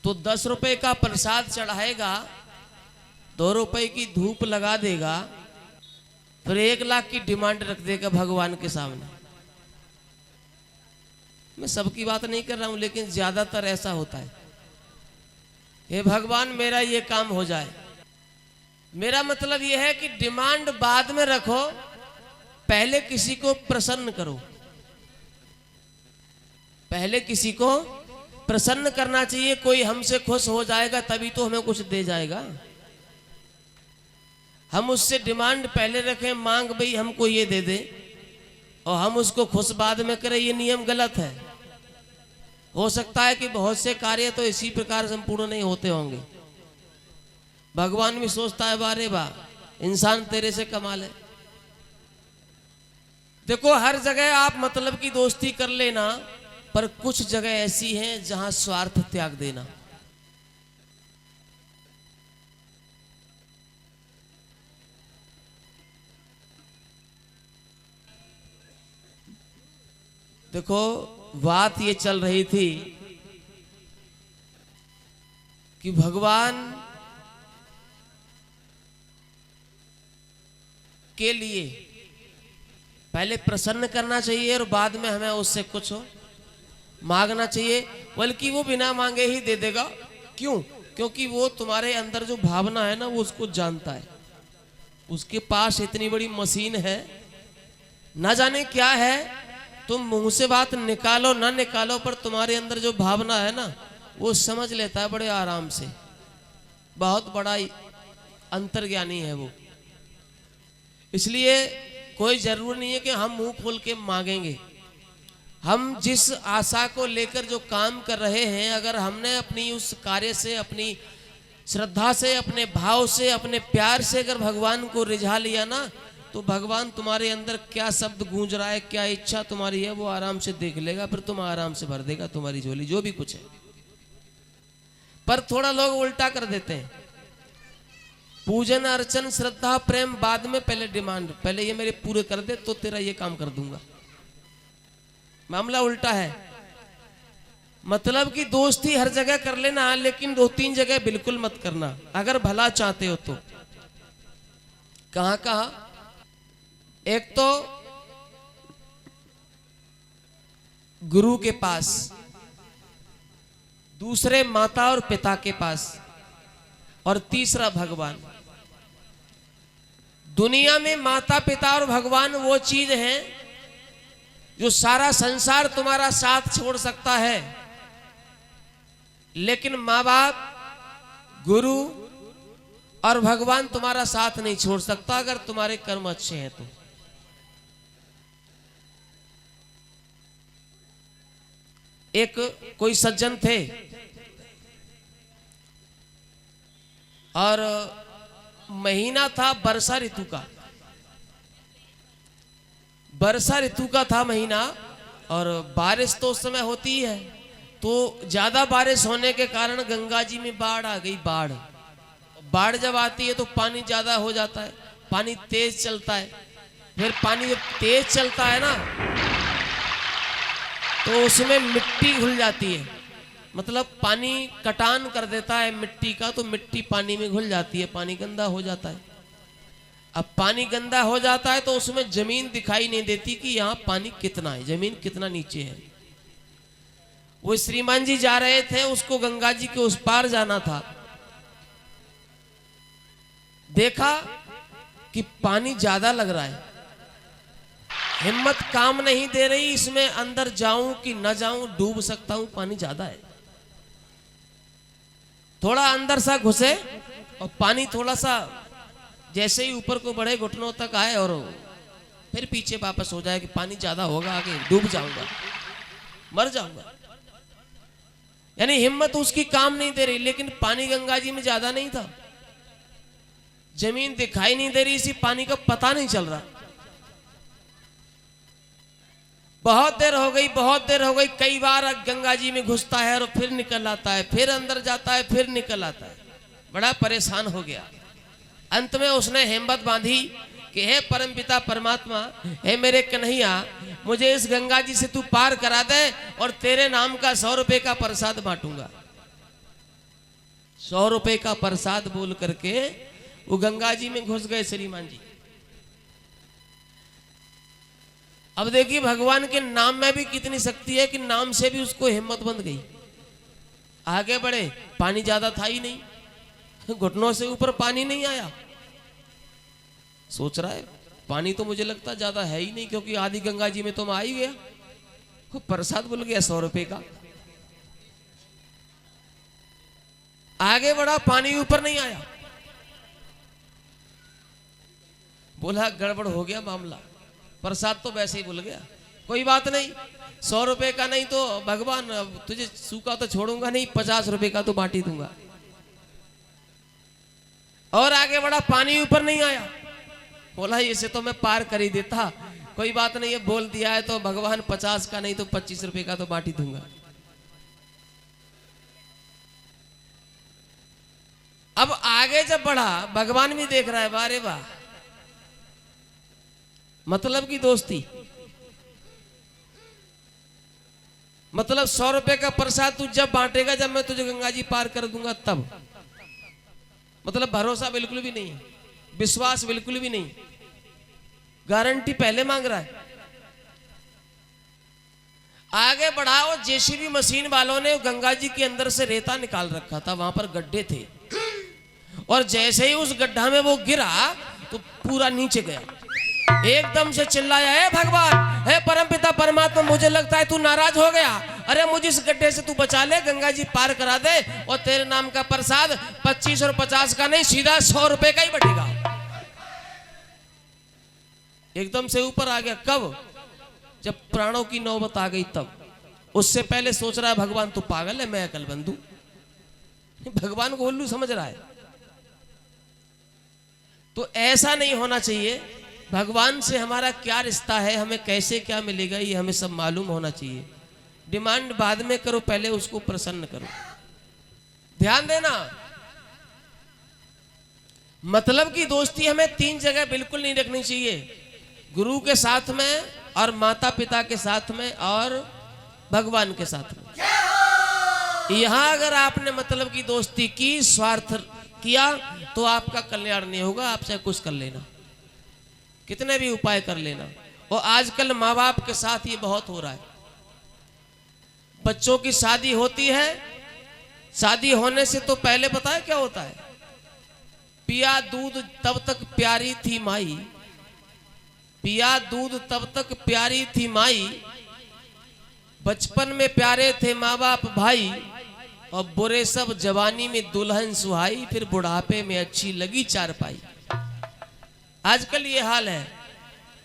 तो 10 रुपए का प्रसाद चढ़ाएगा, 2 रुपए की धूप लगा देगा, फिर 1 लाख की डिमांड रख देगा भगवान के सामने। मैं सबकी बात नहीं कर रहा हूं, लेकिन ज्यादातर ऐसा होता है। हे भगवान मेरा ये काम हो जाए। मेरा मतलब यह है कि डिमांड बाद में रखो, पहले किसी को प्रसन्न करो। पहले किसी को प्रसन्न करना चाहिए। कोई हमसे खुश हो जाएगा तभी तो हमें कुछ दे जाएगा। हम उससे डिमांड पहले रखें, मांग भाई हमको ये दे दे, और हम उसको खुश बाद में करें, ये नियम गलत है। हो सकता है कि बहुत से कार्य तो इसी प्रकार संपूर्ण नहीं होते होंगे। भगवान भी सोचता है बारे बा इंसान तेरे से कमाल है। देखो हर जगह आप मतलब की दोस्ती कर लेना, पर कुछ जगह ऐसी हैं जहां स्वार्थ त्याग देना। देखो बात ये चल रही थी कि भगवान के लिए पहले प्रसन्न करना चाहिए और बाद में हमें उससे कुछ मांगना चाहिए, बल्कि वो बिना मांगे ही दे देगा। क्यों? क्योंकि वो तुम्हारे अंदर जो भावना है ना, वो उसको जानता है। उसके पास इतनी बड़ी मशीन है, ना जाने क्या है। तुम मुंह से बात निकालो ना निकालो, पर तुम्हारे अंदर जो भावना है ना, वो समझ लेता है बड़े आराम से। बहुत बड़ा अंतर्ज्ञानी है वो। इसलिए कोई जरूरी नहीं है कि हम मुंह खोल के मांगेंगे। हम जिस आशा को लेकर जो काम कर रहे हैं, अगर हमने अपनी उस कार्य से, अपनी श्रद्धा से, अपने भाव से, अपने प्यार से अगर भगवान को रिझा लिया ना, तो भगवान तुम्हारे अंदर क्या शब्द गूंज रहा है, क्या इच्छा तुम्हारी है, वो आराम से देख लेगा। फिर तुम आराम से भर देगा तुम्हारी झोली, जो भी कुछ है। पर थोड़ा लोग उल्टा कर देते हैं, पूजन अर्चन श्रद्धा प्रेम बाद में, पहले डिमांड, पहले ये मेरे पूरे कर दे तो तेरा ये काम कर दूंगा। मामला उल्टा है। मतलब कि दोस्ती हर जगह कर लेना, लेकिन 2-3 जगह बिल्कुल मत करना अगर भला चाहते हो तो। कहां कहां? एक तो गुरु के पास, दूसरे माता और पिता के पास, और तीसरा भगवान। दुनिया में माता पिता और भगवान वो चीज है जो सारा संसार तुम्हारा साथ छोड़ सकता है, लेकिन माँ बाप, गुरु और भगवान तुम्हारा साथ नहीं छोड़ सकता अगर तुम्हारे कर्म अच्छे हैं तो। एक कोई सज्जन थे और महीना था वर्षा ऋतु का। वर्षा ऋतु का था महीना, और बारिश तो उस समय होती है। तो ज्यादा बारिश होने के कारण गंगा जी में बाढ़ आ गई। बाढ़ जब आती है तो पानी ज्यादा हो जाता है, पानी तेज चलता है। फिर पानी जब तेज चलता है ना, तो उसमें मिट्टी घुल जाती है। मतलब पानी कटान कर देता है मिट्टी का, तो मिट्टी पानी में घुल जाती है, पानी गंदा हो जाता है। अब पानी गंदा हो जाता है तो उसमें जमीन दिखाई नहीं देती कि यहाँ पानी कितना है, जमीन कितना नीचे है। वो श्रीमान जी जा रहे थे, उसको गंगा जी के उस पार जाना था। देखा कि पानी ज्यादा लग रहा है, हिम्मत काम नहीं दे रही, इसमें अंदर जाऊं कि न जाऊं, डूब सकता हूं, पानी ज्यादा है। थोड़ा अंदर सा घुसे और पानी थोड़ा सा जैसे ही ऊपर को बढ़े, घुटनों तक आए और फिर पीछे वापस हो जाए कि पानी ज्यादा होगा, आगे डूब जाऊंगा, मर जाऊंगा। यानी हिम्मत उसकी काम नहीं दे रही। लेकिन पानी गंगा जी में ज्यादा नहीं था, जमीन दिखाई नहीं दे रही, इसी पानी का पता नहीं चल रहा। बहुत देर हो गई, बहुत देर हो गई। कई बार गंगा जी में घुसता है और फिर निकल आता है, फिर अंदर जाता है, फिर निकल आता है। बड़ा परेशान हो गया। अंत में उसने हिम्मत बांधी कि हे परमपिता परमात्मा, हे मेरे कन्हैया, मुझे इस गंगा जी से तू पार करा दे और तेरे नाम का 100 रुपए का प्रसाद बांटूंगा। 100 रुपए का प्रसाद बोल करके वो गंगा जी में घुस गए श्रीमान जी। अब देखिए भगवान के नाम में भी कितनी शक्ति है कि नाम से भी उसको हिम्मत बंध गई। आगे बढ़े, पानी ज्यादा था ही नहीं, घुटनों से ऊपर पानी नहीं आया। सोच रहा है पानी तो मुझे लगता ज्यादा है ही नहीं, क्योंकि आदि गंगा जी में तो मैं आ ही गया। वो प्रसाद बोल गया 100 रुपए का। आगे बढ़ा, पानी ऊपर नहीं आया। बोला गड़बड़ हो गया मामला, प्रसाद तो वैसे ही भूल गया। कोई बात नहीं, 100 रुपए का नहीं तो भगवान तुझे सूखा तो छोड़ूंगा नहीं, 50 रुपए का तो बांटी दूंगा। और आगे बढ़ा, पानी ऊपर नहीं आया। बोला इसे तो मैं पार कर ही देता, कोई बात नहीं है, बोल दिया है तो भगवान 50 का नहीं तो 25 रुपए का तो बांटी दूंगा। अब आगे जब बढ़ा, भगवान भी देख रहा है, वारे वाह, मतलब की दोस्ती। मतलब 100 रुपए का प्रसाद तू जब बांटेगा जब मैं तुझे गंगा जी पार कर दूंगा तब। मतलब भरोसा बिल्कुल भी नहीं है, विश्वास बिल्कुल भी नहीं, गारंटी पहले मांग रहा है। आगे बढ़ाओ, जेसीबी मशीन वालों ने गंगा जी के अंदर से रेता निकाल रखा था, वहां पर गड्ढे थे, और जैसे ही उस गड्ढा में वो गिरा तो पूरा नीचे गया। एकदम से चिल्लाया, हे भगवान, हे परमपिता परमात्मा, मुझे लगता है तू नाराज हो गया, अरे मुझे इस गड्ढे से तू बचा ले, गंगा जी पार करा दे, और तेरे नाम का प्रसाद 25 और 50 का नहीं, सीधा 100 रुपए का ही बटेगा। एकदम से ऊपर आ गया। कब? जब प्राणों की नौबत आ गई तब। उससे पहले सोच रहा है भगवान तू पागल है, मैं अकलमंद हूं, भगवान को उल्लू समझ रहा है। तो ऐसा नहीं होना चाहिए। भगवान से हमारा क्या रिश्ता है, हमें कैसे क्या मिलेगा, ये हमें सब मालूम होना चाहिए। डिमांड बाद में करो, पहले उसको प्रसन्न करो। ध्यान देना, मतलब की दोस्ती हमें 3 जगह बिल्कुल नहीं रखनी चाहिए, गुरु के साथ में, और माता पिता के साथ में, और भगवान के साथ में। यहां अगर आपने मतलब की दोस्ती की, स्वार्थ किया, तो आपका कल्याण नहीं होगा। आप चाहे कुछ कर लेना, कितने भी उपाय कर लेना। और आजकल माँ बाप के साथ ये बहुत हो रहा है। बच्चों की शादी होती है, शादी होने से तो पहले पता है क्या होता है? पिया दूध तब तक प्यारी थी माई, पिया दूध तब तक प्यारी थी माई, बचपन में प्यारे थे माँ बाप भाई, और बुरे सब जवानी में दुल्हन सुहाई, फिर बुढ़ापे में अच्छी लगी चारपाई। आजकल ये हाल है।